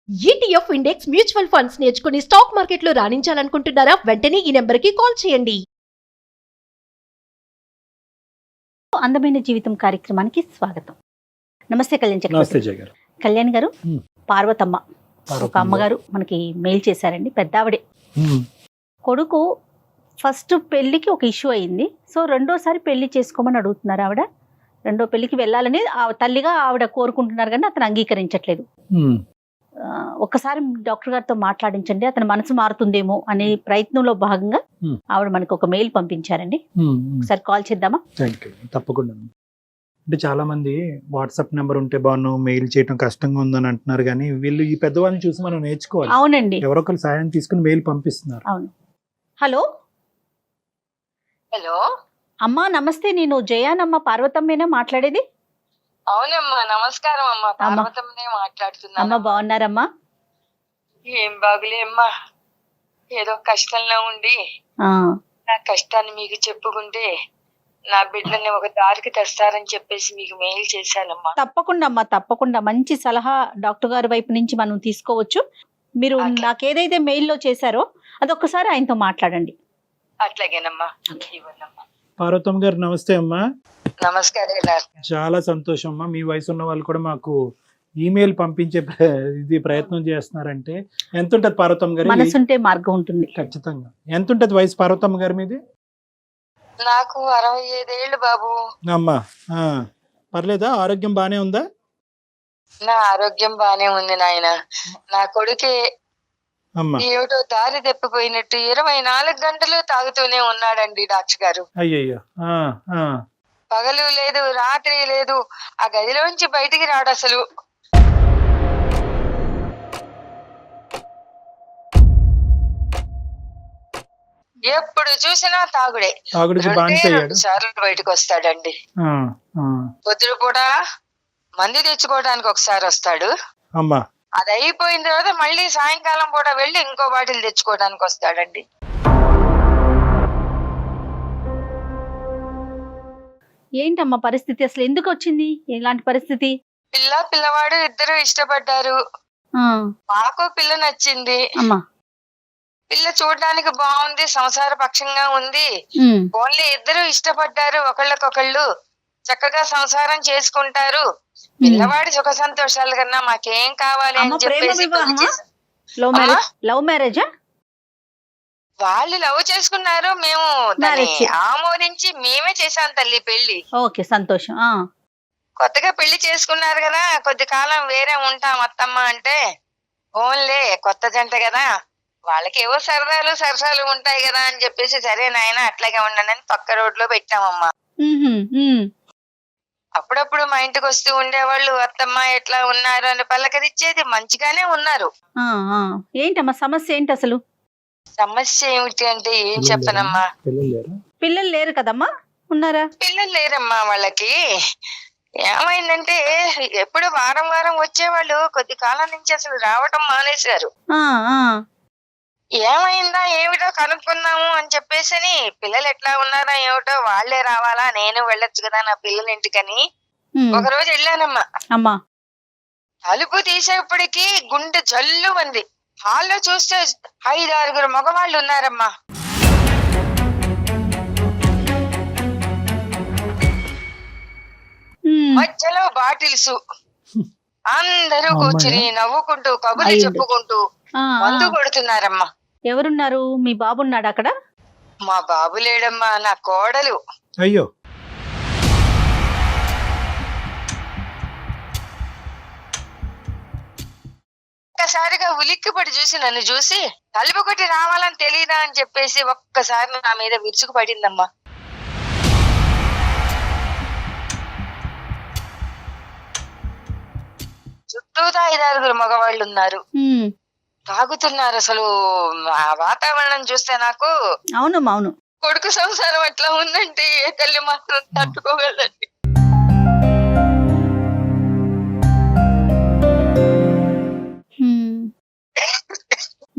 ETF index mutual funds నేర్చుకుని stock మార్కెట్లో రాణించాలనుకుంటున్నారా? వెంటనే ఈ నెంబర్కి కాల్ చేయండి. అందమైన జీవితం కార్యక్రమానికి స్వాగతం. నమస్తే కళ్యాణ్ చక్రవర్తి. నమస్తే జయ గారు. కళ్యాణ్ గారు, పార్వతమ్మ ఒక అమ్మగారు మనకి మెయిల్ చేశారండి. పెద్ద ఆవిడే. కొడుకు ఫస్ట్ పెళ్లికి ఒక ఇష్యూ అయింది. సో రెండోసారి పెళ్లి చేసుకోమని అడుగుతున్నారు ఆవిడ. రెండో పెళ్లికి వెళ్ళాలని తల్లిగా ఆవిడ కోరుకుంటున్నారు, కానీ అతను అంగీకరించట్లేదు. ఒక్కసారి డాక్టర్ గారితో మాట్లాడించండి, అతని మనసు మారుతుందేమో అనే ప్రయత్నంలో భాగంగా ఆవిడ మనకు ఒక మెయిల్ పంపించారండి. ఒకసారి కాల్ చేద్దామా? తప్పకుండా. అంటే చాలా మంది వాట్సాప్ నెంబర్ ఉంటే బాగున్నావు, మెయిల్ చేయడం కష్టంగా ఉందని అంటున్నారు, కానీ వీళ్ళు ఈ పెద్దవాళ్ళని చూసి మనం నేర్చుకోవాలి. అవునండి, ఎవరొకరు సాయం తీసుకుని మెయిల్ పంపిస్తున్నారు. అవును. హలో హలో అమ్మా, నమస్తే. నేను జయానమ్మ, పార్వతమ్మేనా మాట్లాడేది? అవునమ్మా, నమస్కారం అమ్మా. పార్వతమ్మనే మాట్లాడుతున్నా. అమ్మ బాగున్నారమ్మా? ఏం బాగులే అమ్మా, ఏదో కష్టంలో ఉండి నా కష్టాన్ని మీకు చెప్పుకుంటే నా బిడ్డని ఒక దారికి తెస్తారని చెప్పేసి మీకు మెయిల్ చేశానమ్మా. తప్పకుండా అమ్మా, తప్పకుండా. మంచి సలహా డాక్టర్ గారి వైపు నుంచి మనం తీసుకోవచ్చు. మీరు నాకు ఏదైతే మెయిల్లో చేశారో అదొక్కసారి ఆయనతో మాట్లాడండి. అట్లాగేనమ్మా, ఇవ్వనమ్మా. పార్వతమ్మ గారు నమస్తే అమ్మా. నమస్కారం. చాలా సంతోషం అమ్మా. మీ వయసు ఉన్న వాళ్ళు కూడా మాకు ఈమెయిల్ పంపించే ప్రయత్నం చేస్తున్నారంటే ఎంత ఉంటది పార్వతమ్మ గారు? మనసుంటే మార్గం ఉంటుంది. ఖచ్చితంగా. ఎంత ఉంటది వయసు పార్వతమ్మ గారి మీది? నాకు 65 ఏళ్ళు బాబు. అమ్మా పర్లేదా? ఆరోగ్యం బానే ఉందా? నా ఆరోగ్యం బానే ఉంది నాయన. నా కొడుకే ఏమిటో దారి తప్పిపోయినట్టు 24 గంటలు తాగుతూనే ఉన్నాడండి డాక్టర్ గారు. అయ్యయ్యో. పగలు లేదు, రాత్రి లేదు, ఆ గదిలోంచి బయటికి రాడు అసలు. ఎప్పుడు చూసినా తాగుడే. 2 సార్లు బయటకు వస్తాడండి. పొద్దున పూట మందు తెచ్చుకోవడానికి ఒకసారి వస్తాడు. అది అయిపోయిన తర్వాత మళ్ళీ సాయంకాలం పూట వెళ్ళి ఇంకో బాటిల్ తెచ్చుకోవడానికి వస్తాడండి. ఏంటమ్మా పరిస్థితి? అసలు ఎందుకు వచ్చింది ఇలాంటి పరిస్థితి? పిల్లవాడు ఇద్దరు ఇష్టపడ్డారు. మాకు పిల్ల నచ్చింది. పిల్ల చూడడానికి బాగుంది, సంసార పక్షంగా ఉంది. ఓన్లీ ఇద్దరు ఇష్టపడ్డారు, ఒకళ్ళకొకళ్ళు చక్కగా సంసారం చేసుకుంటారు. పిల్లవాడి సుఖ సంతోషాల కన్నా మాకేం కావాలి అని చెప్పేసి లవ్ మ్యారేజా? వాళ్ళు లవ్ చేసుకున్నారు, మేము దాన్ని ఆమోదించి మేమే చేశాం తల్లి పెళ్లి. ఓకే, సంతోషం. కొత్తగా పెళ్లి చేసుకున్నారు కదా, కొద్ది కాలం వేరే ఉంటాం అత్తమ్మ అంటే, ఓన్లే కొత్త జంట కదా, వాళ్ళకి ఏవో సరసాలు ఉంటాయి కదా అని చెప్పేసి, సరే నాయన అట్లాగే ఉండండి అని పక్క రోడ్ లో పెట్టామమ్మా. అప్పుడప్పుడు మా ఇంటికి వస్తూ ఉండేవాళ్ళు, అత్తమ్మ ఎట్లా ఉన్నారు అని పలకరిచ్చేది. మంచిగానే ఉన్నారు. ఏంటమ్మా సమస్య ఏంటి అసలు? సమస్య ఏమిటి అంటే ఏం చెప్పనమ్మా. పిల్లలు లేరు కదమ్మా? ఉన్నారా? పిల్లలు లేరమ్మా వాళ్ళకి. ఏమైందంటే ఎప్పుడు వారం వచ్చేవాళ్ళు, కొద్ది కాలం నుంచి అసలు రావటం మానేశారు. ఏమైందా ఏమిటో కనుక్కుందాము అని చెప్పేసి, పిల్లలు ఎట్లా ఉన్నారా ఏమిటో, వాళ్లే రావాలా, నేను వెళ్ళొచ్చు కదా నా పిల్లల ఇంటికని ఒక రోజు వెళ్ళానమ్మా. తలుపు తీసేప్పటికి గుండె జల్లు మంది. హాల్లో చూస్తే 5-6 మగవాళ్ళు ఉన్నారమ్మా. మధ్యలో బాటిల్స్, అందరూ కూర్చుని నవ్వుకుంటూ కబుర్లు చెప్పుకుంటూ మందు కొడుతున్నారమ్మా. ఎవరున్నారు? మీ బాబున్నాడు అక్కడ? మా బాబు లేడమ్మా, నా కోడలు. అయ్యో. ఒక్కసారిగా ఉలిక్కిపడి చూసి, నన్ను చూసి తలుపు కొట్టి రావాలని తెలియదా అని చెప్పేసి ఒక్కసారి నా మీద విరుచుకు పడిందమ్మా. చుట్టూతా 5-6 మగవాళ్ళు ఉన్నారు, తాగుతున్నారు. అసలు ఆ వాతావరణం చూస్తే నాకు అవును కొడుకు సంసారం ఎట్లా ఉందంటే ఏ తల్లి మాత్రం తట్టుకోగలండి.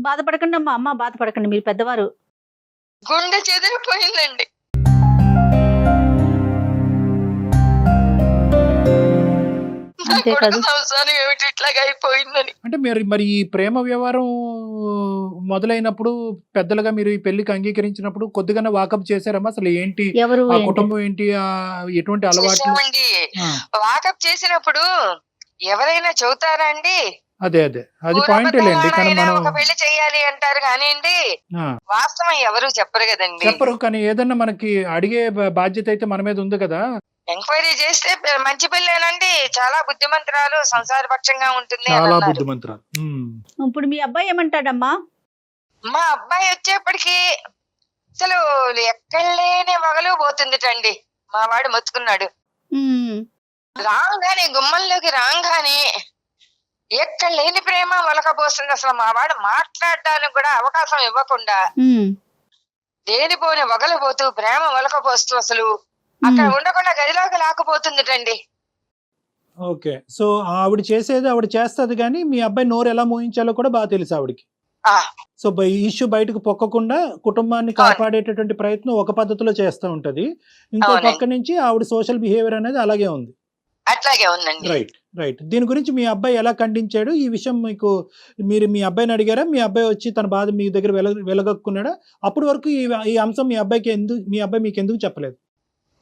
బాధపడకండి అమ్మ, బాధపడకండి, మీరు పెద్దవారు. గుండె చెదిరిపోయిందండి. అంతే కొడుకు కదా. సంసారం ఏమిటి ఇట్లాగా అయిపోయిందని. అంటే మరి ఈ ప్రేమ వ్యవహారం మొదలైనప్పుడు పెద్దలుగా మీరు ఈ పెళ్లికి అంగీకరించినప్పుడు కొద్దిగానే వాకప్ చేశారమ్మా? అసలు ఏంటి ఎవరు ఆ ఏంటి? కుటుంబం ఏంటి, ఆ ఎటువంటి అలవాట్లు? చేసామండి. ఆ, వాకప్ చేసినప్పుడు ఎవరైనా చెబుతారా అండి? అదే అది ఊర పాయింట్ లేండి. కానీ పెద్దవాడైనా మనం ఒక పెళ్లి చేయాలి అంటారు కానివ్వండి, ఆ, వాస్తవం ఎవరు చెప్పరు కదండి. చెప్పరు. కానీ ఏదన్నా మనకి అడిగే బాధ్యత అయితే మన మీద ఉంది కదా. ఎంక్వైరీ చేస్తే మంచి పిల్లేనండి, చాలా బుద్ధిమంతురాలు, సంసారపక్షంగా ఉంటుంది అని చాలా అన్నారు. బుద్ధిమంతురాలు. ఇప్పుడు మీ అబ్బాయి ఏమంటాడమ్మా? మా అబ్బాయి వచ్చేప్పటికి అసలు ఎక్కడ లేని వగలు పోతుందిటండి. మా వాడు మొత్తుకున్నాడు. ఉమ్, రాగానే గుమ్మంలోకి రాగానే ఎక్కడ లేని ప్రేమ వలకపోస్తుంది. అసలు మా వాడు మాట్లాడడానికి కూడా అవకాశం ఇవ్వకుండా ఉమ్, లేనిపోని వగలపోతూ ప్రేమ వలకపోస్తూ అసలు అక్కడ ఉండకుండా గదిలోకి లాక్కుపోతుందిటండి. ఓకే. సో ఆవిడ చేసేది ఆవిడ చేస్తది, కానీ మీ అబ్బాయి నోరు ఎలా మోయించాలో కూడా బాగా తెలుసు ఆవిడకి. ఆ, సో ఈ ఇష్యూ బయటకు పొక్కకుండా కుటుంబాన్ని కాపాడేటటువంటి ప్రయత్నం ఒక పద్ధతిలో చేస్తూ ఉంటది. ఇంకో అవునండి. పక్క నుంచి ఆవిడ సోషల్ బిహేవియర్ అనేది అలాగే ఉంది. అట్లాగే ఉందండి. రైట్. దీని గురించి మీ అబ్బాయి ఎలా ఖండించాడు? ఈ విషయం మీరు మీ అబ్బాయిని అడిగారా? మీ అబ్బాయి వచ్చి తన బాధ మీ దగ్గర వెలగక్కున్నాడా? అప్పటి వరకు ఈ అంశం మీ అబ్బాయి మీకు ఎందుకు చెప్పలేదు?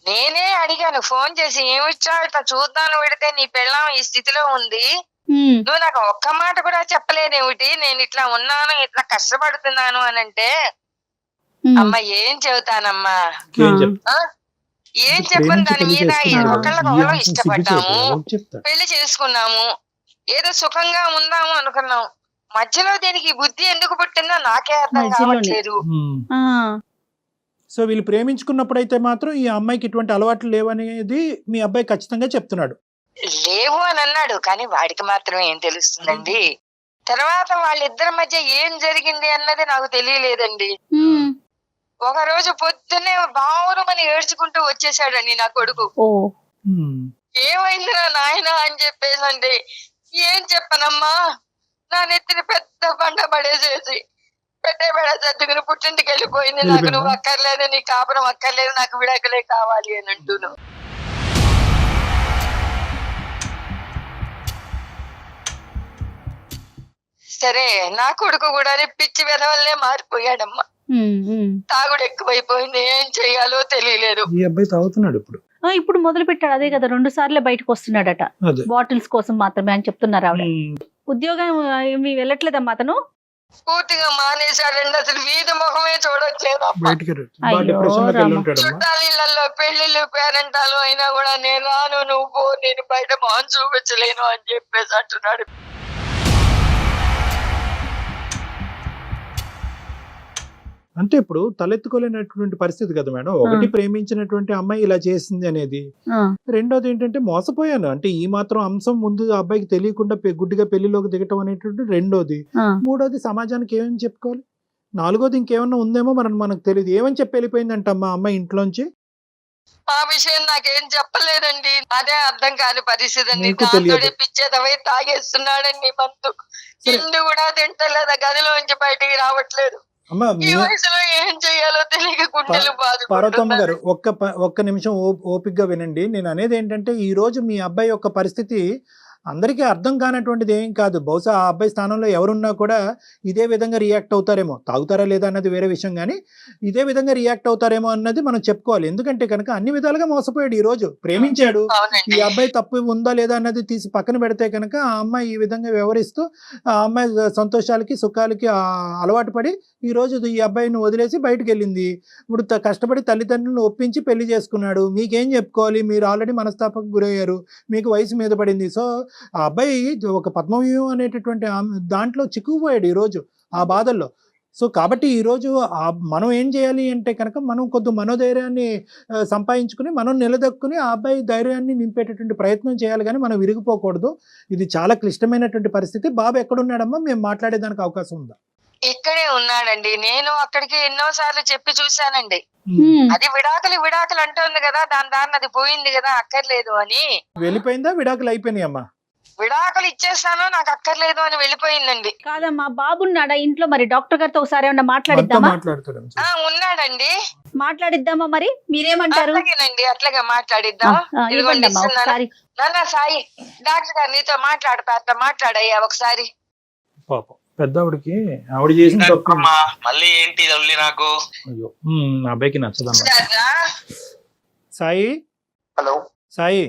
నేనే అడిగాను ఫోన్ చేసి, ఏమిచ్చావు ఇట్లా చూద్దాను పెడితే నీ పెళ్ళాం ఈ స్థితిలో ఉంది, ఉమ్, నువ్వు నాకు ఒక్క మాట కూడా చెప్పలేదేమిటి, నేను ఇట్లా ఉన్నాను ఇట్లా కష్టపడుతున్నాను అని అంటే, ఉమ్, అమ్మ ఏం చెబుతానమ్మా, ఏం చెప్తా? ఏం చెప్పను దాని మీద. ఒకళ్ళకొకళ్ళు ఇష్టపడ్డాము, చెప్తా. పెళ్లి చేసుకున్నాము, ఏదో సుఖంగా ఉందాము అనుకున్నాం. మధ్యలో దీనికి బుద్ధి ఎందుకు పుట్టిందో నాకే అర్థం మధ్యలోనే. కావట్లేదు. ఆ, సో వీళ్ళు ప్రేమించుకున్నప్పుడు అయితే మాత్రం ఈ అమ్మాయికి ఇటువంటి అలవాట్లు లేవనేది మీ అబ్బాయి ఖచ్చితంగా చెప్తున్నాడు. లేవు అని అన్నాడు, కానీ వాడికి మాత్రం ఏం తెలుస్తుందండి. తర్వాత వాళ్ళిద్దరి మధ్య ఏం జరిగింది అన్నది నాకు తెలియలేదండి. ఉమ్, ఒక రోజు పొద్దున్నే బావురమని ఏడ్చుకుంటూ వచ్చేసాడండి నా కొడుకు. ఓ, ఏమైందిరా నాయన అని చెప్పేసి అంటే, ఏం చెప్పనమ్మా, నా నెత్తిని పెద్ద బండ పడేసేసి పెట్టే బెడ సర్దుకుని పుట్టింటికి వెళ్ళిపోయింది. నాకు నువ్వు అక్కర్లేదు, నీ కాపురం అక్కర్లేదు, నాకు విడాకులే కావాలి అని అంటున్నావు. సరే, నా కొడుకు కూడా పిచ్చి వెధవల్లే మారిపోయాడమ్మా. ఉమ్, ఉమ్. తాగుడు ఎక్కువైపోయింది, ఏం చెయ్యాలో తెలియలేదు. ఈ అబ్బాయి తాగుతున్నాడు ఇప్పుడు. ఆ, ఇప్పుడు మొదలు పెట్టాడు. అదే కదా, 2 సార్లు బయటకు వస్తున్నాడట, అదే. బాటిల్స్ కోసం మాత్రమే అని చెప్తున్నారు ఆవిడ. ఉద్యోగం ఏమి వెళ్ళట్లేదమ్మా అతను? పూర్తిగా మానేశాడండి, అసలు వీధి ముఖమే చూడట్లేదు. బయటికి అయ్యో, రామ. చుట్టాల ఇళ్లలో పెళ్లిళ్ళు పేరెంటాలు అయినా కూడా నేను రాను, నువ్వు పో, నేను బయట మొహం చూపించలేను అని చెప్పేసి అంటున్నాడు. అంటే ఇప్పుడు తలెత్తుకోలేనటువంటి పరిస్థితి కదా మేడం. ఒకటి ప్రేమించినటువంటి అమ్మాయి ఇలా చేసింది అనేది, ఆ, రెండోది ఏంటంటే మోసపోయాను అంటే ఈ మాత్రం అంశం ముందు ఆ అబ్బాయికి తెలియకుండా గుడ్డిగా పెళ్లిలోకి దిగటం అనేటువంటి రెండోది. ఆ. మూడోది సమాజానికి ఏమని చెప్పుకోవాలి? నాలుగోది ఇంకేమన్నా ఉందేమో మనకు తెలియదు. ఏమని చెప్పి వెళ్ళిపోయిందంట అమ్మా అమ్మాయి ఇంట్లోంచి? ఆ విషయం నాకేం చెప్పలేదండి, అదే అర్థం కాని పరిస్థితి అండి. నీకు తెలియదు. దాంతో పిచ్చేదవై తాగేస్తున్నాడండి మందు. తిండి కూడా తింటలేదు, గదిలోంచి బయటికి రావట్లేదు. అమ్మా ఈ వయసులో ఏం చెయ్యాలో తెలియక గుండెలు పార్వతమ్మ గారు బాధపడుతున్నారు. ఒక్క నిమిషం ఓపికగా వినండి. నేను అనేది ఏంటంటే ఈ రోజు మీ అబ్బాయి యొక్క పరిస్థితి అందరికీ అర్థం కానటువంటిది ఏం కాదు. బహుశా ఆ అబ్బాయి స్థానంలో ఎవరున్నా కూడా ఇదే విధంగా రియాక్ట్ అవుతారేమో. తాగుతారా లేదా అన్నది వేరే విషయం, కానీ ఇదే విధంగా రియాక్ట్ అవుతారేమో అన్నది మనం చెప్పుకోవాలి. ఎందుకంటే కనుక అన్ని విధాలుగా మోసపోయాడు. ఈ రోజు ప్రేమించాడు, అవునండి. ఈ అబ్బాయి తప్పు ఉందా లేదా అన్నది తీసి పక్కన పెడితే కనుక ఆ అమ్మాయి ఈ విధంగా వ్యవహరిస్తూ ఆ అమ్మాయి సంతోషాలకి సుఖాలకి అలవాటు పడి ఈ రోజు ఈ అబ్బాయిని వదిలేసి బయటకు వెళ్ళింది. ఇప్పుడు కష్టపడి తల్లిదండ్రులను ఒప్పించి పెళ్లి చేసుకున్నాడు. మీకేం చెప్పుకోవాలి? మీరు ఆల్రెడీ మనస్తాపకు గురయ్యారు, మీకు వయసు మీద పడింది. సో ఆ అబ్బాయి ఒక పద్మవ్యూహం అనేటటువంటి దాంట్లో చిక్కుకుపోయాడు ఈరోజు ఆ బాధల్లో. సో కాబట్టి ఈరోజు మనం ఏం చేయాలి అంటే కనుక మనం కొద్ది మనోధైర్యాన్ని సంపాదించుకుని మనం నిలదొక్కుని ఆ అబ్బాయి ధైర్యాన్ని నింపేటటువంటి ప్రయత్నం చేయాలి, కానీ మనం విరిగిపోకూడదు. ఇది చాలా క్లిష్టమైనటువంటి పరిస్థితి. బాబు ఎక్కడున్నాడమ్మా? మేము మాట్లాడేదానికి అవకాశం ఉందా? ఇక్కడే ఉన్నాడండి. నేను అక్కడికి ఎన్నో సార్లు చెప్పి చూశానండి. ఉమ్, అది విడాకులు అంటోంది కదా, దాని అది పోయింది కదా, అక్కర్లేదు అని. వెళ్ళిపోయిందా? విడాకులు అయిపోయినాయి అమ్మా? విడాకులు ఇచ్చేస్తాను నాకు అక్కర్లేదు అని వెళ్ళిపోయిందండి. కాదమ్మా, బాబున్నాడా ఇంట్లో? మరి డాక్టర్ గారితో ఒకసారి ఏమన్నా మనతో మాట్లాడిద్దామా? మాట్లాడతాడు ఉన్నాడండి. మాట్లాడిద్దామా? మరి మీరేమంటారు? అట్లాగేనండి, అట్లాగే మాట్లాడిద్దాం. ఇదిగోండి ఇవ్వండి అమ్మా ఇస్తున్నాను. ఒకసారి. నాన్న సాయి, డాక్టర్ గారు నీతో మాట్లాడతా, అట్లా మాట్లాడయ్యా ఒకసారి. పాపం పెద్దవిడికి ఆవిడ చేసిన తప్పు. మళ్ళీ ఏంటి తల్లి నాకు? అయ్యో నా అబ్బాయికి నచ్చదన్నమాట. సరేనా? సాయి, హలో, సాయి,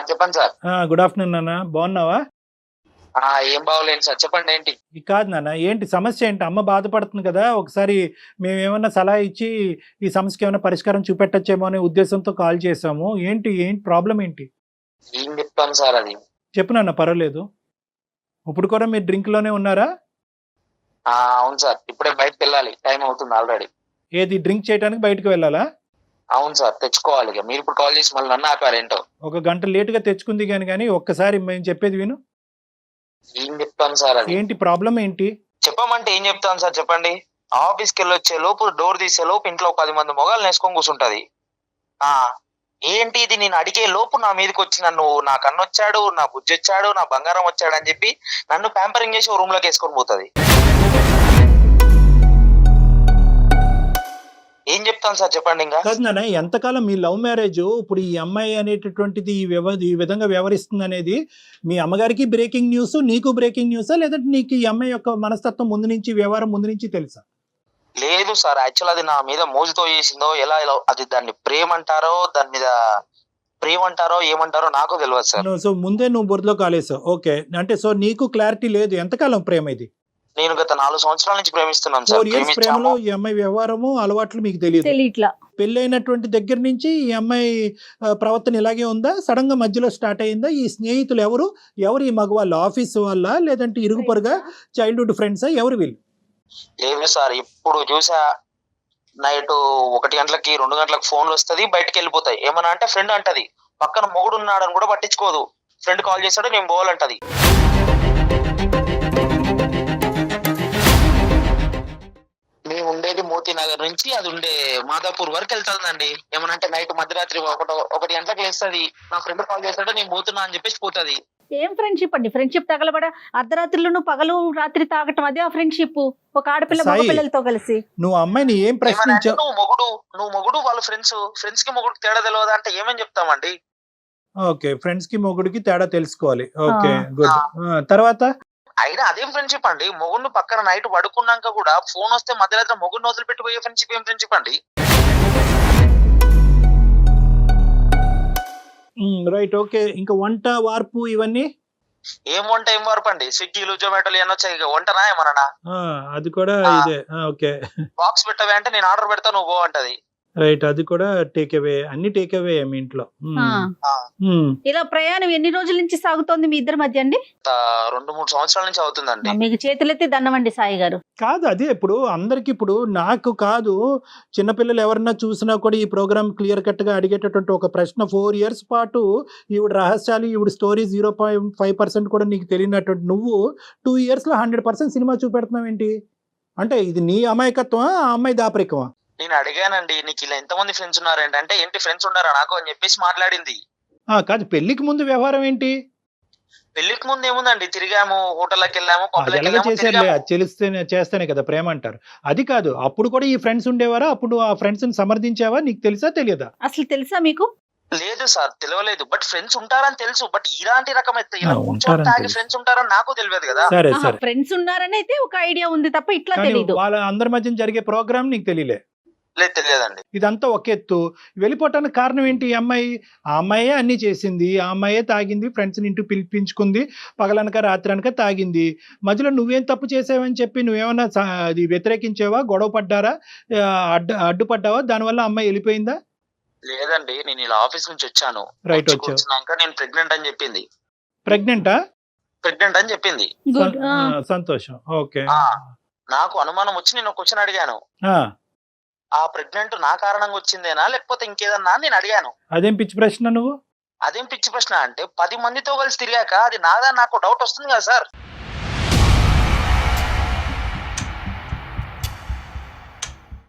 చెప్పండి సార్. గుడ్ ఆఫ్టర్నూన్ నాన్న, బాగున్నావా? ఏం బాగోలేను సార్, చెప్పండి ఏంటి? కాదు నాన్న, ఏంటి సమస్య ఏంటి? అమ్మ బాధపడుతుంది కదా, ఒకసారి మేము ఏమన్నా సలహా ఇచ్చి ఈ సమస్యకి ఏమైనా పరిష్కారం చూపెట్టచ్చేమో అనే ఉద్దేశంతో కాల్ చేసాము. ఏంటి ప్రాబ్లం ఏంటి? ఏం చెప్తాను సార్ అది? చెప్పు నాన్న, పర్వాలేదు. ఇప్పుడు కూడా మీరు డ్రింక్ లోనే ఉన్నారా? అవును సార్, ఇప్పుడే బయటకు వెళ్ళాలి, టైం అవుతుంది ఆల్రెడీ. ఏది డ్రింక్ చేయడానికి బయటకు వెళ్ళాలా? అవును సార్, తెచ్చుకోవాలి. ఇక మీరు ఇప్పుడు కాల్ చేసి మళ్ళీ నన్ను ఆపారు ఏంటో. ఒక గంట లేటుగా తెచ్చుకుంది కానీ ఒక్కసారి మేము చెప్పేది విను. ఏం చెప్తాను సార్ అది? ఏంటి ప్రాబ్లం ఏంటి? చెప్పమంటే ఏం చెప్తాను సార్, చెప్పండి. ఆఫీస్కి వెళ్ళి వచ్చే లోపు, డోర్ తీసే లోపు ఇంట్లో 10 మంది మొగాలు నేసుకొని కూర్చుంటది. ఏంటి ఇది? నేను అడిగే లోపు నా మీదకి వచ్చి నన్ను, నా కన్నొచ్చాడు, నా బుజ్జి వచ్చాడు, నా బంగారం వచ్చాడు అని చెప్పి నన్ను ప్యాంపరింగ్ చేసి ఓ రూమ్ లోకి వేసుకొని పోతుంది. ఏం చెప్తాను సార్, చెప్పండి. ఇంకా కాదు నాన్న, ఎంతకాలం మీ లవ్ మ్యారేజ్, ఇప్పుడు ఈ అమ్మాయి అనేటటువంటిది ఈ విధంగా వ్యవహరిస్తుంది అనేది మీ అమ్మగారికి బ్రేకింగ్ న్యూస్, నీకు బ్రేకింగ్ న్యూసా, లేదంటే నీకు ఈ అమ్మాయి యొక్క మనస్తత్వం ముందు నుంచి, వ్యవహారం ముందు నుంచి తెలుసా? లేదు సార్, యాక్చువల్ అది నా మీద మోజుతో చేసిందో, ఎలా అది దాన్ని ప్రేమ అంటారో, దాని మీద ప్రేమ అంటారో ఏమంటారో నాకు తెలియదు సార్. సో ముందే నువ్వు బురదలో కాలేసావు. ఓకే, అంటే సో నీకు క్లారిటీ లేదు ఎంతకాలం ప్రేమ ఇది? నేను గత 4 సంవత్సరాల నుంచి ప్రేమిస్తున్నాను సార్. 4 years ప్రేమలో ఈ అమ్మాయి వ్యవహారము, అలవాట్లు మీకు తెలియదు. పెళ్ళైనటువంటి దగ్గర నుంచి ఈ అమ్మాయి ప్రవర్తన ఇలాగే ఉందా? సడన్ గా మధ్యలో స్టార్ట్ అయిందా? ఈ స్నేహితులు ఎవరు ఈ మగవాళ్ళు? ఆఫీస్ వాళ్ళ, లేదంటే ఇరుగు పొరుగా, చైల్డ్హుడ్ ఫ్రెండ్సా, ఎవరు వీళ్ళు? లేదు సార్, ఇప్పుడు చూసా నైట్ 1 గంటలకి 2 గంటలకు ఫోన్లు వస్తుంది, బయటకు వెళ్ళిపోతాయి. ఏమన్నా అంటే ఫ్రెండ్ అంటది, పక్కన మొగుడు ఉన్నాడని కూడా పట్టించుకోదు. ఫ్రెండ్ కాల్ చేస్తాడు, నేను పోవాలంటది. మేము ఉండేది మోతీ నగర్ నుంచి అది ఉండే మాదాపూర్ వరకు వెళ్తుందండి. ఏమనంటే నైట్ మధ్యరాత్రి 1 గంటలకు లేస్తుంది, నా ఫ్రెండ్ కాల్ చేస్తాడు, నేను పోతున్నా అని చెప్పేసి పోతుంది. ఏం ఫ్రెండ్షిప్ అండి? ఫ్రెండ్షిప్ తగలబడ అర్ధరాత్రిలో పగలు రాత్రి తాగటం, అదే ఆ ఫ్రెండ్షిప్? ఒక ఆడపిల్ల మగ పిల్లలతో కలిసి నువ్వు అమ్మాయిని ఏం ప్రశ్నించావు? నువ్వు మొగుడు వాళ్ళ ఫ్రెండ్స్ కి మొగుడు తేడా తెలియదా అంటే ఏమని చెప్తామండి? ఓకే, ఫ్రెండ్స్ కి మొగుడికి తేడా తెలుసుకోవాలి. Okay, good. తర్వాత అయినా అదేం ఫ్రెండ్షిప్ అండి? మొగుడిని పక్కన నైట్ పడుకున్నాక కూడా ఫోన్ వస్తే మధ్యరాత్రి మొగుడిని వదిలిపెట్టిపోయే ఫ్రెండ్షిప్ ఏం ఫ్రెండ్షిప్ అండి? Right, okay. ఇంకా వంట వార్పు ఇవన్నీ ఏం వంట ఏం వార్పు అండి? స్విగ్గీలు జొమాటోలు ఏమన్నా వచ్చాయి, ఇక వంటనా ఏమన్నా? అది కూడా ఇదే. ఓకే, బాక్స్ పెట్టవే అంటే నేను ఆర్డర్ పెడతా, నువ్వు పో అంటది. రైట్, అది కూడా టేక్ అవే, అన్ని టేక్ అవే మీ ఇంట్లో. ఇలా ప్రయాణం ఎన్ని రోజుల నుంచి సాగుతోంది మీ ఇద్దరి మధ్య అండి? 2-3 సంవత్సరాల నుంచి అవుతుందండి. మీకు చేతులెత్తి దండమండి సాయి గారు. కాదు, అదే ఇప్పుడు అందరికి, ఇప్పుడు నాకు కాదు, చిన్నపిల్లలు ఎవరన్నా చూసినా కూడా ఈ ప్రోగ్రామ్ క్లియర్ కట్ గా అడిగేటటువంటి ఒక ప్రశ్న. 4 years పాటు ఈవిడ రహస్యాలు, ఈవిడ స్టోరీ 0.5% కూడా నీకు తెలియనటువంటి నువ్వు 2 years లో 100% సినిమా చూపెడుతున్నావు ఏంటి? అంటే ఇది నీ అమాయకత్వమా, ఆ అమ్మాయి దాపరికమా? నేను అడిగానండి, నీకు ఇలా ఎంతమంది ఫ్రెండ్స్ ఉన్నారంటే, అంటే ఏంటి ఫ్రెండ్స్ ఉన్నారా నాకు అని చెప్పేసి మాట్లాడింది. కాదు, పెళ్లికి ముందు వ్యవహారం ఏంటి? పెళ్లికి ముందు ఏముందండి, తిరిగాము, హోటల్కి వెళ్ళాము, చేసేది చేస్తేనే కదా ప్రేమ అంటారు. అది కాదు, అప్పుడు కూడా ఈ ఫ్రెండ్స్ ఉండేవారా? అప్పుడు ఆ ఫ్రెండ్స్ ని సమర్థించావా? నీకు తెలుసా తెలియదా? అసలు తెలుసా మీకు? లేదు సార్, తెలియలేదు. బట్ ఫ్రెండ్స్ ఉంటారని తెలుసు. బట్ ఇలాంటి రకమైతే ఫ్రెండ్స్ ఉంటారని నాకు తెలియదు కదా. సరే సరే, ఫ్రెండ్స్ ఉన్నారని అయితే ఒక ఐడియా ఉంది తప్ప ఇట్లా తెలియదు. వాళ్ళ అందరి మధ్య జరిగే ప్రోగ్రామ్ నీకు తెలియలే? లేదు, తెలియదండి. ఇదంతా ఒక ఎత్తు. వెళ్ళిపోవటానికి కారణం ఏంటి? ఆ అమ్మాయే అన్ని చేసింది, ఆ అమ్మాయే తాగింది, ఫ్రెండ్స్ ని ఇంటికి పిలిపించుకుంది, పగలనక రాత్రి అనక తాగింది. మధ్యలో నువ్వేం తప్పు చేసావని చెప్పి నువ్వేమన్నా అది వ్యతిరేకించావా? గొడవ పడ్డారా? అడ్డుపడ్డావా? దానివల్ల అమ్మాయి వెళ్ళిపోయిందా? లేదండి, నేను ఇలా ఆఫీస్ నుంచి వచ్చాను. రైట్, వచ్చాక నేను ప్రెగ్నెంట్ అని చెప్పింది. ప్రెగ్నెంట్ అని చెప్పింది. సంతోషం. ఓకే, నాకు అనుమానం వచ్చి నేను ఒక క్వశ్చన్ అడిగాను. ఆ ప్రెగ్నెంట్ నా కారణంగా వచ్చిందేనా లేకపోతే ఇంకేదన్నా నేను అడిగాను. అదేం పిచ్చి ప్రశ్న నువ్వు? అదేం పిచ్చి ప్రశ్న అంటే 10 మందితో కలిసి తిరిగాక అది నాదా నాకు డౌట్ వస్తుంది కదా సార్.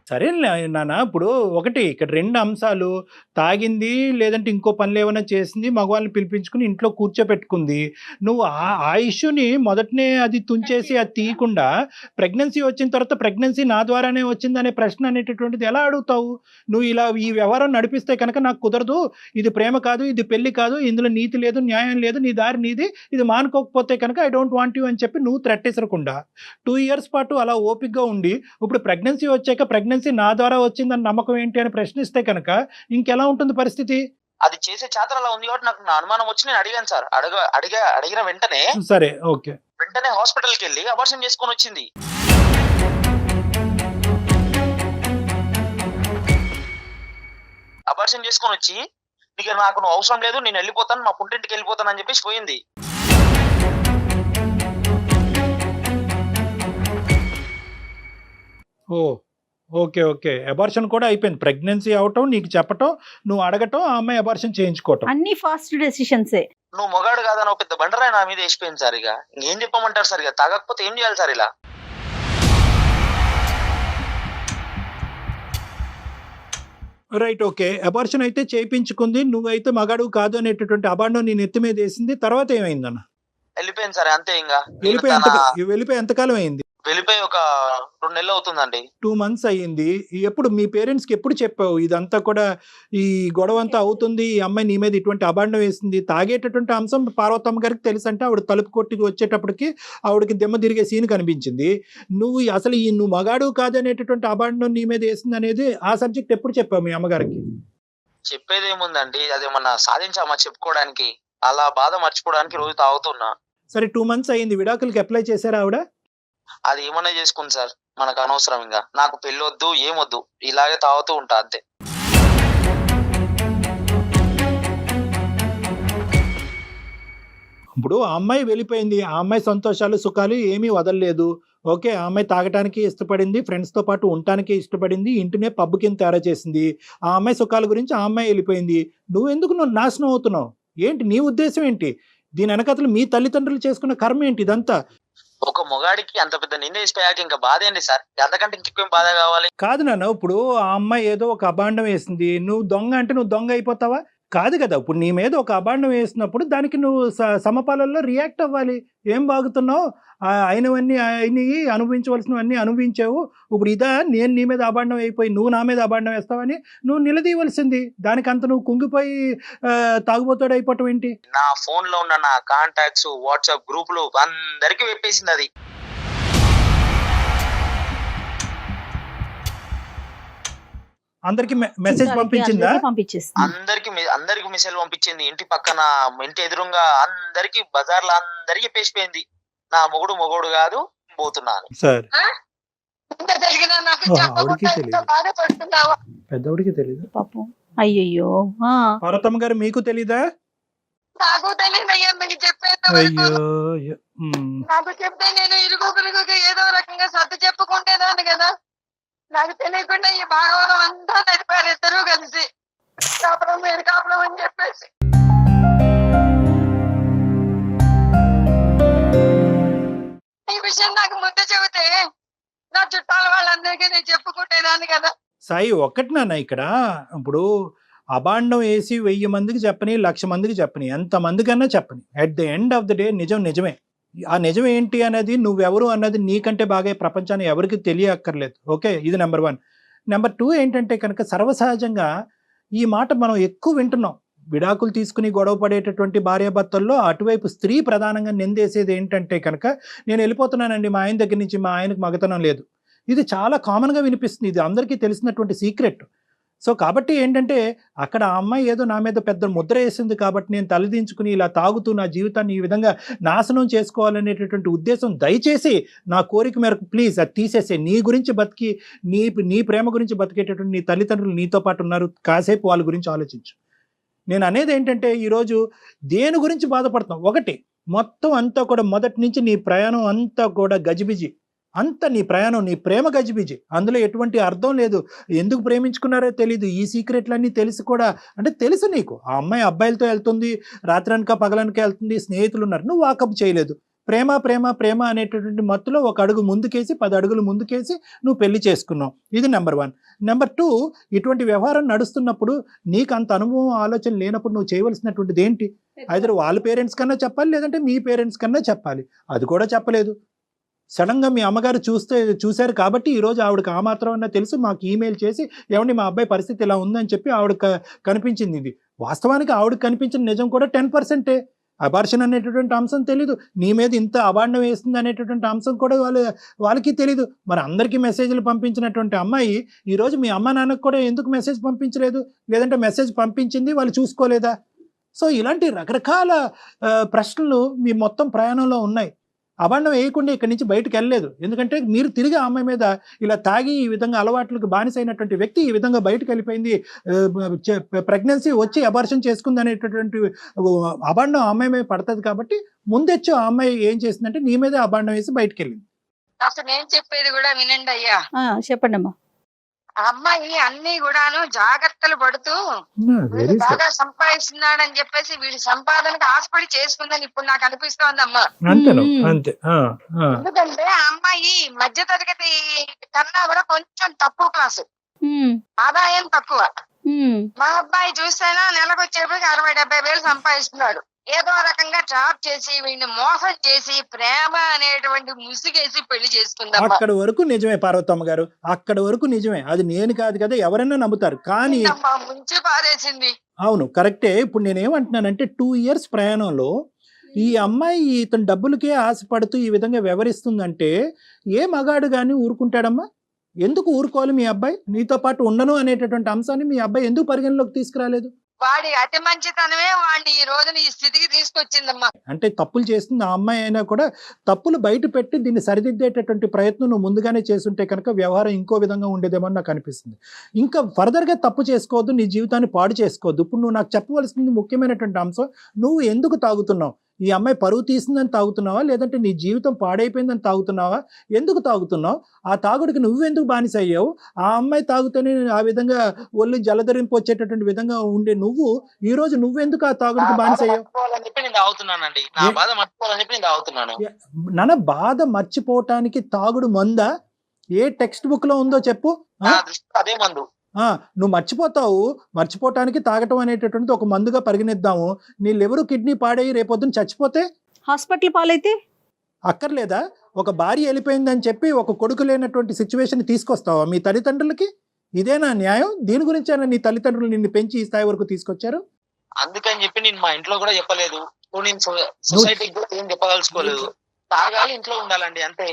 సరే నాన్న, ఇప్పుడు ఒకటి ఇక్కడ 2 అంశాలు, తాగింది లేదంటే ఇంకో పనులు ఏమైనా చేసింది, మగవాళ్ళని పిలిపించుకుని ఇంట్లో కూర్చోపెట్టుకుంది. నువ్వు ఆ ఇష్యూని మొదటనే అది తుంచేసి అది తీయకుండా ప్రెగ్నెన్సీ వచ్చిన తర్వాత ప్రెగ్నెన్సీ నా ద్వారానే వచ్చిందనే ప్రశ్న అనేటటువంటిది ఎలా అడుగుతావు? నువ్వు ఇలా ఈ వ్యవహారం నడిపిస్తే కనుక నాకు కుదరదు, ఇది ప్రేమ కాదు, ఇది పెళ్లి కాదు, ఇందులో నీతి లేదు, న్యాయం లేదు, నీ దారి నీది, ఇది మానుకోకపోతే కనుక ఐ డోంట్ వాంట్ యూ అని చెప్పి నువ్వు త్రెట్టేసరకుండా 2 years పాటు అలా ఓపికగా ఉండి ఇప్పుడు ప్రెగ్నెన్సీ వచ్చాక ప్రెగ్నెన్సీ నా ద్వారా వచ్చిందని నమ్మకం ఏంటి అని ప్రశ్నిస్తే కనుక ఇంకెలా ఉంటుంది పరిస్థితి? అది చేసే చేతలు అలా ఉంది కాబట్టి నాకు నా అనుమానం వచ్చి నేను అడిగాను సార్. అడిగిన వెంటనే సరే, ఓకే, వెంటనే హాస్పిటల్కి వెళ్ళి అబార్షన్ చేసుకొని వచ్చింది. అబార్షన్ చేసుకొని వచ్చి నాకు నువ్వు అవసరం లేదు, నేను వెళ్ళిపోతాను, మా పుట్టింటికి వెళ్ళిపోతాను అని చెప్పేసి పోయింది. ఓ ఓకే, ఓకే. అబార్షన్ కూడా అయిపోయింది. ప్రెగ్నెన్సీ అవటం, నీకు చెప్పటం, నువ్వు అడగటం, ఆ అమ్మాయి అబార్షన్ చేయించుకోవటం. అన్ని ఫాస్ట్ డెసిషన్సే. నువ్వు మొగాడు కాదని ఒక పెద్ద బండరాయి నా మీద వేసిపోయింది సార్. ఇక ఏం చెప్పమంటారు సార్? ఇక తాగకపోతే ఏం చేయాలి సార్? ఇలా రైట్, ఓకే. అబార్షన్ అయితే చేయించుకుంది, నువ్వైతే మగాడు కాదు అనేటటువంటి అబాండం నీ నెత్తి మీద వేసింది. తర్వాత ఏమైందన్న? వెళ్ళిపోయింది సార్, అంతే. ఇంకా వెళ్ళిపోయి ఎంతకాలం అయింది? వెళ్ళిపోయి ఒక 2 నెలలు అవుతుందండి. 2 months అయ్యింది. ఎప్పుడు మీ పేరెంట్స్కి ఎప్పుడు చెప్పావు ఇదంతా కూడా, ఈ గొడవ అంతా అవుతుంది, ఈ అమ్మాయి నీ మీద ఇటువంటి అబాండం వేసింది? తాగేటటువంటి అంశం పార్వతమ్మ గారికి తెలుసు అంటే ఆవిడ తలుపు కొట్టి వచ్చేటప్పటికి ఆవిడకి దెమ్మ తిరిగే సీన్ కనిపించింది. నువ్వు అసలు నువ్వు మగాడు కాదనేటటువంటి అబాండం నీ మీద వేసింది అనేది ఆ సబ్జెక్ట్ ఎప్పుడు చెప్పావు మీ అమ్మగారికి? చెప్పేది ఏముందండి, అదేమన్నా సాధించామా చెప్పుకోవడానికి? అలా బాధ మర్చిపోవడానికి రోజు తాగుతున్నా. సరే, 2 months అయ్యింది, విడాకులకి అప్లై చేశారా ఆవిడ? అది ఏమన్నా చేసుకుంది సార్, మనకు అనవసరం. ఇంకా నాకు పెళ్ళి వద్దు, ఏమొద్దు, ఇలాగే తాగుతూ ఉంటా అంతే. ఇప్పుడు ఆ అమ్మాయి వెళ్ళిపోయింది, ఆ అమ్మాయి సంతోషాలు సుఖాలు ఏమీ వదలలేదు. ఓకే, ఆ అమ్మాయి తాగటానికి ఇష్టపడింది, ఫ్రెండ్స్తో పాటు ఉండటానికి ఇష్టపడింది, ఇంటినే పబ్ కింద తయారు చేసింది. ఆ అమ్మాయి సుఖాల గురించి ఆ అమ్మాయి వెళ్ళిపోయింది. నువ్వు నాశనం అవుతున్నావు ఏంటి? నీ ఉద్దేశం ఏంటి? దీని వెనకతలు మీ తల్లిదండ్రులు చేసుకున్న కర్మ ఏంటి ఇదంతా? ఒక మొగాడికి అంత పెద్ద నింద వేసిపోయాక ఇంకా బాధ ఏంటి సార్? అంతకంటే ఇంకేం బాధ కావాలి? కాదు నాన్న, ఇప్పుడు ఆ అమ్మాయి ఏదో ఒక అబాండం వేసింది, నువ్వు దొంగ అంటే నువ్వు దొంగ అయిపోతావా? కాదు కదా. ఇప్పుడు నీ మీద ఒక అబాండం వేసినప్పుడు దానికి నువ్వు సమపాలల్లో రియాక్ట్ అవ్వాలి. ఏం బాగుతున్నావు, అయినవన్నీ అయినవి, అనుభవించవలసినవన్నీ అనుభవించావు, ఇప్పుడు ఇదా నేను నీ మీద అబాండం అయిపోయి నువ్వు నా మీద అబాండం వేస్తావని నువ్వు నిలదీయవలసింది. దానికంత నువ్వు కుంగిపోయి తాగుబోతాడు అయిపోవటం ఏంటి? నా ఫోన్ లో ఉన్న నా కాంటాక్ట్స్, వాట్సాప్ గ్రూపులు అందరికి వెప్పేసింది. అది అందరికి మెసేజ్ పంపించిందా? అందరికి మెసేజ్ పంపించింది. ఇంటి పక్కన, ఇంటి ఎదురుగా అందరికి, బజార్లో అందరికి చెప్పేసిపోయింది, నా మొగుడు కాదు, పోతున్నాను. సార్, పెద్దవాడికి తెలియదు పాపం. అయ్యో, పార్వతమ్మ గారు మీకు తెలీదా? నాకు తెలియదయ్యా, మీకు చెప్పేది. అయ్యో, నాకు చెప్తే నేను ఇరుగుగా ఏదో రకంగా సర్ది చెప్పుకుంటేదాన్ని కదా. నాకు తెలియకుండా ఈ భాగవతం అంతా నడిపారు ఇద్దరు కలిసి, కాపురం మీరు కాపురం అని చెప్పేసి. ఈ విషయం నాకు ముందు చెబితే నా చుట్టాల వాళ్ళందరికీ నేను చెప్పుకుంటేదాన్ని కదా. సాయి, ఒక్కటి నాన్న, ఇక్కడ ఇప్పుడు అబాండం వేసి 1000 మందికి చెప్పని, 1,00,000 మందికి చెప్పని, ఎంతమందికన్నా చెప్పని, at the end of the day నిజమే. ఆ నిజం ఏంటి అనేది, నువ్వెవరు అన్నది నీకంటే బాగా ప్రపంచాన్ని ఎవరికి తెలియక్కర్లేదు. ఓకే, ఇది నెంబర్ 1. నెంబర్ 2 ఏంటంటే కనుక, సర్వసహజంగా ఈ మాట మనం ఎక్కువ వింటున్నాం. విడాకులు తీసుకుని గొడవ పడేటటువంటి భార్యాభర్తల్లో అటువైపు స్త్రీ ప్రధానంగా నిందేసేది ఏంటంటే కనుక, నేను వెళ్ళిపోతున్నానండి మా ఆయన దగ్గర నుంచి, మా ఆయనకు మగతనం లేదు. ఇది చాలా కామన్గా వినిపిస్తుంది, ఇది అందరికీ తెలిసినటువంటి సీక్రెట్. సో కాబట్టి ఏంటంటే, అక్కడ ఆ అమ్మాయి ఏదో నా మీద పెద్ద ముద్ర వేసింది కాబట్టి నేను తలదించుకుని ఇలా తాగుతూ నా జీవితాన్ని ఈ విధంగా నాశనం చేసుకోవాలనేటటువంటి ఉద్దేశం, దయచేసి నా కోరిక మేరకు ప్లీజ్ అది తీసేసే. నీ గురించి బతికి, నీ ప్రేమ గురించి బతికేటటువంటి నీ తల్లిదండ్రులు నీతో పాటు ఉన్నారు, కాసేపు వాళ్ళ గురించి ఆలోచించు. నేను అనేది ఏంటంటే, ఈరోజు దేని గురించి బాధపడుతున్నావు? ఒకటి, మొత్తం అంతా కూడా మొదటి నుంచి నీ ప్రయాణం అంతా కూడా గజిబిజి, అంత నీ ప్రయాణం, నీ ప్రేమ గజిబిజి, అందులో ఎటువంటి అర్థం లేదు. ఎందుకు ప్రేమించుకున్నారో తెలీదు. ఈ సీక్రెట్లన్నీ తెలిసి కూడా, అంటే తెలుసు నీకు ఆ అమ్మాయి అబ్బాయిలతో వెళ్తుంది, రాత్రనక పగలనక వెళ్తుంది, స్నేహితులు ఉన్నారు, నువ్వు వాకప్ చేయలేదు. ప్రేమ ప్రేమ ప్రేమ అనేటటువంటి మత్తులో ఒక అడుగు ముందుకేసి 10 అడుగులు ముందుకేసి నువ్వు పెళ్లి చేసుకున్నావు. ఇది నెంబర్ 1. నెంబర్ 2, ఇటువంటి వ్యవహారం నడుస్తున్నప్పుడు నీకు అంత అనుభవం ఆలోచన లేనప్పుడు నువ్వు చేయవలసినటువంటిది ఏంటి? ఐదర్ వాళ్ళ పేరెంట్స్ కన్నా చెప్పాలి, లేదంటే మీ పేరెంట్స్ కన్నా చెప్పాలి. అది కూడా చెప్పలేదు. సడన్గా మీ అమ్మగారు చూశారు కాబట్టి ఈరోజు ఆవిడకి ఆ మాత్రం అన్నా తెలుసు, మాకు ఈమెయిల్ చేసి ఏమండి మా అబ్బాయి పరిస్థితి ఇలా ఉందని చెప్పి ఆవిడ కనిపించింది. ఇది వాస్తవానికి ఆవిడకి కనిపించిన నిజం కూడా 10%. అబార్షన్ అనేటటువంటి అంశం తెలీదు, నీ మీద ఇంత అబాండం వేస్తుంది అనేటటువంటి అంశం కూడా వాళ్ళకి తెలీదు. మరి అందరికీ మెసేజ్లు పంపించినటువంటి అమ్మాయి ఈరోజు మీ అమ్మ నాన్నకు కూడా ఎందుకు మెసేజ్ పంపించలేదు? లేదంటే మెసేజ్ పంపించింది వాళ్ళు చూసుకోలేదా? సో ఇలాంటి రకరకాల ప్రశ్నలు మీ మొత్తం ప్రయాణంలో ఉన్నాయి. అబాండం వేయకుండా ఇక్కడి నుంచి బయటకు వెళ్ళలేదు. ఎందుకంటే మీరు తిరిగి ఆ అమ్మాయి మీద ఇలా తాగి ఈ విధంగా అలవాట్లకు బానిసైనటువంటి వ్యక్తి ఈ విధంగా బయటకు వెళ్ళిపోయింది, ప్రెగ్నెన్సీ వచ్చి అబార్షన్ చేసుకుంది అనేటటువంటి అబాండం ఆ అమ్మాయి మీద పడుతుంది. కాబట్టి ముందెచ్చు ఆ అమ్మాయి ఏం చేసిందంటే నీ మీదే అబాండం వేసి బయటకు వెళ్ళింది. అసలు నేను చెప్పేది కూడా వినండి అయ్యా. చెప్పండి అమ్మా. ఆ అమ్మాయి అన్ని కూడాను జాగ్రత్తలు పడుతూ వీడు బాగా సంపాదిస్తున్నాడని చెప్పేసి వీడి సంపాదనకు ఆశపడి చేసుకుందని ఇప్పుడు నాకు అనిపిస్తోందమ్మా. అంతే. ఎందుకంటే ఆ అమ్మాయి మధ్య తరగతి కన్నా కూడా కొంచెం తక్కువ క్లాసు, ఆదాయం తక్కువ. మా అబ్బాయి చూస్తేనా నెలకు వచ్చేప్పటికి 60-70 వేలు సంపాదిస్తున్నాడు. ఏదో రకంగా ట్రాప్ చేసి వీడిని మోసం చేసి ప్రేమ అనేటువంటి ముసుగేసి పెళ్లి చేసుకుందాం. అక్కడ వరకు నిజమే పార్వతమ్మ గారు, అక్కడ వరకు నిజమే. అది నేను కాదు కదా, ఎవరైనా నమ్ముతారు. కానీ ముంచి పారేసింది. అవును, కరెక్టే. ఇప్పుడు నేనేమంటున్నానంటే 2 ఇయర్స్ ప్రయాణంలో ఈ అమ్మాయి ఇతను డబ్బులకే ఆశపడుతూ ఈ విధంగా వ్యవహరిస్తుందంటే ఏ మగాడు కానీ ఊరుకుంటాడమ్మా? ఎందుకు ఊరుకోవాలి? మీ అబ్బాయి నీతో పాటు ఉండను అనేటటువంటి అంశాన్ని మీ అబ్బాయి ఎందుకు పరిగణలోకి తీసుకురాలేదు? వాడి అతి మంచితనమే వాడిని ఈ రోజున ఈ స్థితికి తీసుకొచ్చిందమ్మా. అంటే తప్పులు చేస్తుంది ఆ అమ్మాయి అయినా కూడా తప్పులు బయట పెట్టి దీన్ని సరిదిద్దేటటువంటి ప్రయత్నం నువ్వు ముందుగానే చేస్తుంటే కనుక వ్యవహారం ఇంకో విధంగా ఉండేదేమో నాకు అనిపిస్తుంది. ఇంకా ఫర్దర్గా తప్పు చేసుకోవద్దు, నీ జీవితాన్ని పాడు చేసుకోవద్దు. ఇప్పుడు నువ్వు నాకు చెప్పవలసింది ముఖ్యమైనటువంటి అంశం, నువ్వు ఎందుకు తాగుతున్నావు? ఈ అమ్మాయి పరువు తీసిందని తాగుతున్నావా, లేదంటే నీ జీవితం పాడైపోయిందని తాగుతున్నావా? ఎందుకు తాగుతున్నావు? ఆ తాగుడికి నువ్వెందుకు బానిస అయ్యావు? ఆ అమ్మాయి తాగుతూనే ఆ విధంగా ఒళ్ళు జలధరింపు వచ్చేటటువంటి విధంగా ఉండే నువ్వు ఈ రోజు నువ్వెందుకు ఆ తాగుడికి బానిస అయ్యావు? నాన్న, బాధ మర్చిపోవటానికి తాగుడు మందా? ఏ టెక్స్ట్ బుక్ లో ఉందో చెప్పు. అదే మందు. నువ్వు మర్చిపోవటానికి తాగటం అనేటటువంటిది ఒక మందుగా పరిగణిద్దాము. నీ లివరు కిడ్నీ పాడయ్యి రేపొద్దున చచ్చిపోతే హాస్పిటల్ పాలైతే అక్కర్లేదా? ఒక భార్య వెళ్ళిపోయిందని చెప్పి ఒక కొడుకు లేనటువంటి సిచ్యువేషన్ తీసుకొస్తావా మీ తల్లిదండ్రులకి? ఇదేనా న్యాయం? దీని గురించేనా నీ తల్లిదండ్రులు నిన్ను పెంచి ఈ స్థాయి వరకు తీసుకొచ్చారు? అందుకని చెప్పి నేను మా ఇంట్లో కూడా చెప్పలేదు, నేను సొసైటీకి కూడా ఏం చెప్పదలుచుకోలేదు. తాగాలి, ఇంట్లో ఉండాలండి, అంతే.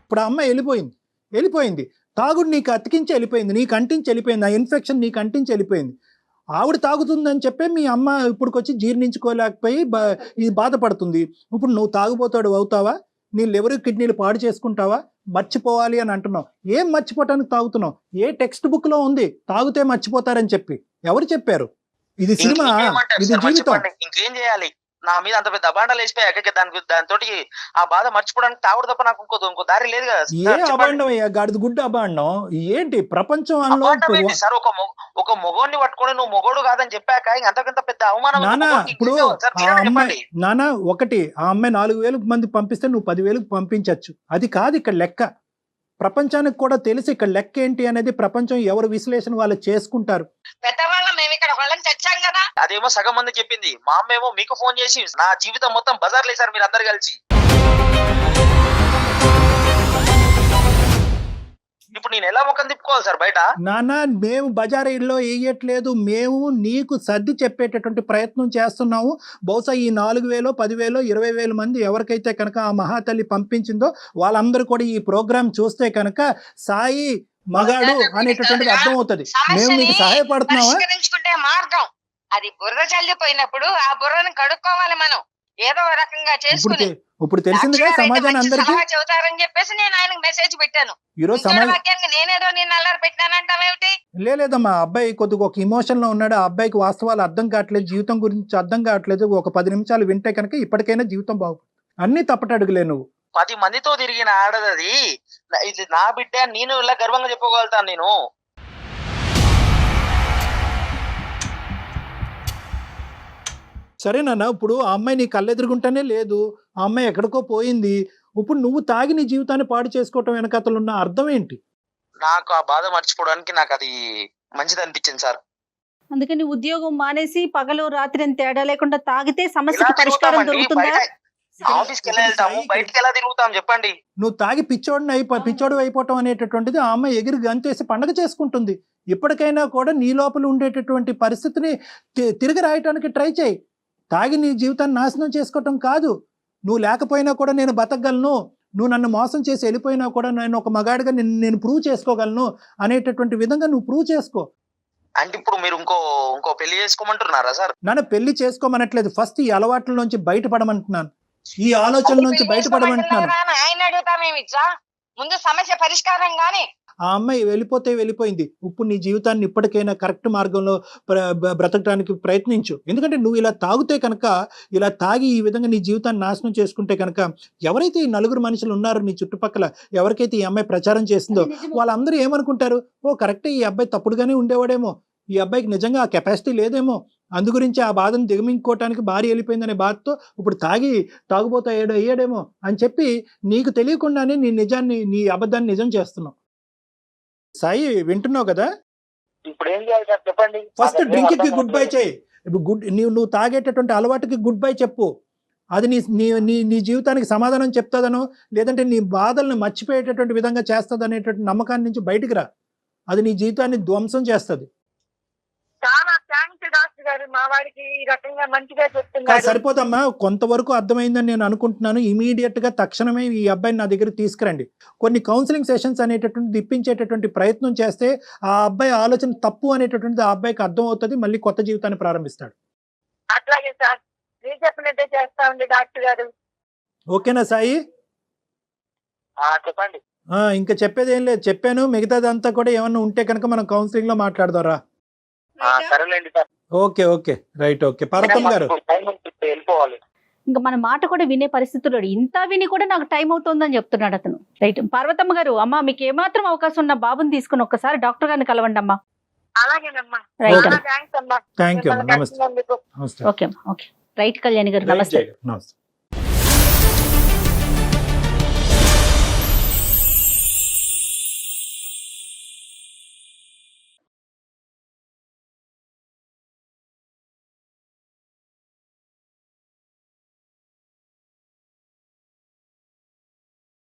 ఇప్పుడు ఆ అమ్మాయి వెళ్ళిపోయింది, తాగుడు నీకు అతికించి వెళ్ళిపోయింది, నీకు అంటించి వెళ్ళిపోయింది, ఆ ఇన్ఫెక్షన్ నీకు అంటించి వెళ్ళిపోయింది. ఆవిడ తాగుతుందని చెప్పి మీ అమ్మ ఇప్పుడుకొచ్చి జీర్ణించుకోలేకపోయి ఇది బాధపడుతుంది. ఇప్పుడు నువ్వు తాగుపోతాడు అవుతావా? నీ లివర్ కిడ్నీలు పాడు చేసుకుంటావా? మర్చిపోవాలి అని అంటున్నావు. ఏం మర్చిపోవటానికి తాగుతున్నావు? ఏ టెక్స్ట్ బుక్ లో ఉంది తాగుతే మర్చిపోతారని చెప్పి? ఎవరు చెప్పారు? ఇది సినిమా, ఇది జీవితం. ఇంకేం చేయాలి? నా మీద అంత పెద్ద అబాండాలు వేసిపోయాక దాంతో ఆ బాధ మర్చిపోవడానికి తాగుడు తప్ప నాకు ఇంకో దారి లేదు కదా. ఏ అబాండం అయ్యా? గాడిద గుడ్డ అబాండం ఏంటి? ప్రపంచం సార్, ఒక మొగోడిని పట్టుకొని నువ్వు మొగోడు కాదని చెప్పాక అంతకంత పెద్ద అవమానం. ఇప్పుడు నానా ఒకటి, ఆ అమ్మాయి 4,000 మంది పంపిస్తే నువ్వు 10,000 పంపించచ్చు. అది కాదు ఇక్కడ లెక్క. ప్రపంచానికి కూడా తెలిసి ఇక్కడ లెక్క ఏంటి అనేది ప్రపంచం ఎవరు విశ్లేషణ వాళ్ళు చేసుకుంటారు. అదేమో సగం మంది చెప్పింది, మా అమ్మ ఏమో మీకు ఫోన్ చేసి నా జీవితం మొత్తం బజార్ లేసారు మీరు అందరు కలిసి. ఇప్పుడు నేను ఎలా ముఖం తిప్పుకోవాలి సార్ బయట? నాన్న, మేము బజారీలో వేయట్లేదు, మేము నీకు సర్ది చెప్పేటటువంటి ప్రయత్నం చేస్తున్నాము. బహుశా ఈ 4,000, 10,000, 20,000 మంది ఎవరికైతే కనుక ఆ మహాతల్లి పంపించిందో వాళ్ళందరూ కూడా ఈ ప్రోగ్రామ్ చూస్తే కనుక సాయి మగాడు అనేటటువంటిది అర్థం అవుతుంది. మేము నీకు సహాయపడుతున్నావా? మార్గం అది బుర్ర చల్లిపోయినప్పుడు ఆ బుర్రను కడుక్కోవాలి మనం ఏదో రకంగా చేసుకుని. ఇప్పుడు తెలిసిందిగా సమాజాన్ని అందరికీ చెబుతారని చెప్పేసి నేను ఆయనకు మెసేజ్ పెట్టాను. ఈరోజు నేనేదో నేను అల్లరి పెట్టానంటావేమిటి? లేదమ్మా, అబ్బాయి కొద్దిగా ఒక ఇమోషన్ లో ఉన్నాడు. ఆ అబ్బాయికి వాస్తవాలు అర్థం కావట్లేదు, జీవితం గురించి అర్థం కావట్లేదు. ఒక 10 నిమిషాలు వింటే కనుక ఇప్పటికైనా జీవితం బాగుంది. అన్ని తప్పటడుగులే. నువ్వు 10 మందితో తిరిగిన ఆడదది, ఇది నా బిడ్డ, నేను ఇలా గర్వంగా చెప్పుకోగలుగుతాను. నేను సరేనా? ఇప్పుడు ఆ అమ్మాయి నీ కళ్ళెదురుగుంటానే లేదు, ఆ అమ్మాయి ఎక్కడికో పోయింది. ఇప్పుడు నువ్వు తాగి నీ జీవితాన్ని పాడు చేసుకోవటం వెనకాతలు ఉన్న అర్థం ఏంటి? నాకు ఆ బాధ మర్చిపోవడానికి నాకు అది మంచిది అనిపించింది సార్. అందుకని ఉద్యోగం మానేసి పగలు రాత్రి అని తేడా లేకుండా తాగితే సమస్యకి పరిష్కారం దొరుకుతుందా? ఆఫీస్కి ఎలా వెళ్తాము, బయటికి ఎలా తిరుగుతాం చెప్పండి? నువ్వు తాగి పిచ్చోడు అయిపోవటం అనేటటువంటిది ఆ అమ్మాయి ఎగిరి గంతేసి పండగ చేసుకుంటుంది. ఇప్పటికైనా కూడా నీ లోపల ఉండేటటువంటి పరిస్థితిని తిరిగి రాయటానికి ట్రై చేయి. తాగి నీ జీవితాన్ని నాశనం చేసుకోవటం కాదు. నువ్వు లేకపోయినా కూడా నేను బతకగలను, నువ్వు నన్ను మోసం చేసి వెళ్ళిపోయినా కూడా నేను ఒక మగాడిగా నేను ప్రూవ్ చేసుకోగలను అనేటటువంటి విధంగా నువ్వు ప్రూవ్ చేసుకో. అంటే ఇప్పుడు మీరు ఇంకో పెళ్లి చేసుకోమంటున్నారా సార్? నన్ను పెళ్లి చేసుకోమనట్లేదు, ఫస్ట్ ఈ అలవాట్ల నుంచి బయటపడమంటున్నాను, ఈ ఆలోచన నుంచి బయటపడమంటున్నాను. ఆయన అడుగుతామేమిచ్చా, ముందు సమస్య పరిష్కారం గాని. ఆ అమ్మాయి వెళ్ళిపోయింది. ఇప్పుడు నీ జీవితాన్ని ఇప్పటికైనా కరెక్ట్ మార్గంలో బ్రతకడానికి ప్రయత్నించు. ఎందుకంటే నువ్వు ఇలా తాగితే కనుక, ఇలా తాగి ఈ విధంగా నీ జీవితాన్ని నాశనం చేసుకుంటే కనుక, ఎవరైతే ఈ నలుగురు మనుషులు ఉన్నారో నీ చుట్టుపక్కల, ఎవరికైతే ఈ అమ్మాయి ప్రచారం చేస్తుందో వాళ్ళందరూ ఏమనుకుంటారు, ఓ కరెక్టే ఈ అబ్బాయి తప్పుడుగానే ఉండేవాడేమో, ఈ అబ్బాయికి నిజంగా ఆ కెపాసిటీ లేదేమో, అందు గురించి ఆ బాధను దిగమించుకోవటానికి భార్య వెళ్ళిపోయిందనే బాధతో ఇప్పుడు తాగుబోతా అయ్యాడేమో అని చెప్పి నీకు తెలియకుండానే నీ అబద్ధాన్ని నిజం చేస్తున్నావు. సాయి, వింటున్నావు కదా? ఇప్పుడు ఏం చేయాలి సార్ చెప్పండి. ఫస్ట్ డ్రింక్ కి గుడ్ బై చేయి. నువ్వు తాగేటటువంటి అలవాటుకి గుడ్ బై చెప్పు. అది నీ జీవితానికి సమాధానం చెప్తాదనో, లేదంటే నీ బాధల్ని మర్చిపోయేటటువంటి విధంగా చేస్తుంది అనేటువంటి నమ్మకాన్ని నుంచి బయటికి రా. అది నీ జీవితాన్ని ధ్వంసం చేస్తుంది. చాలా థ్యాంక్స్ డాక్టర్ గారు, మా వాడికి ఈ రకంగా మంచిగా చెప్తున్నారు. సరిపోదమ్మా, కొంతవరకు అర్థమైందని నేను అనుకుంటున్నాను. ఇమీడియట్ గా తక్షణమే ఈ అబ్బాయిని నా దగ్గర తీసుకురండి. కొన్ని కౌన్సిలింగ్ సెషన్స్ అనేటటువంటి ఇప్పించేటటువంటి ప్రయత్నం చేస్తే ఆ అబ్బాయి ఆలోచన తప్పు అనేటటువంటిది ఆ అబ్బాయికి అర్థం అవుతుంది, మళ్ళీ కొత్త జీవితాన్ని ప్రారంభిస్తాడు. అట్లాగే సార్, మీరు చెప్పినట్టే చేస్తా ఉంది డాక్టర్ గారు. ఓకేనా సాయి? చెప్పండి. ఇంకా చెప్పేది ఏం లేదు, చెప్పాను. మిగతాదంతా కూడా ఏమన్నా ఉంటే కనుక మనం కౌన్సిలింగ్ లో మాట్లాడదారా? సరేలేండి sir. Okay right. Okay Parvathamma garu, వెళ్ళిపోవాలి. ఇంకా మన మాట కూడా వినే పరిస్థితుల్లో ఇంత విని కూడా నాకు టైం అవుతుందని చెప్తున్నాడు అతను. రైట్. పార్వతమ్మ గారు, అమ్మా మీకు ఏమాత్రం అవకాశం ఉన్న బాబుని తీసుకుని ఒక్కసారి డాక్టర్ గారిని కలవండి అమ్మా. అలాగేనమ్మా. రైట్. థ్యాంక్స్ అమ్మా. Thank you. నమస్తే. ఓకే రైట్ కళ్యాణి గారు, నమస్తే. నమస్తే.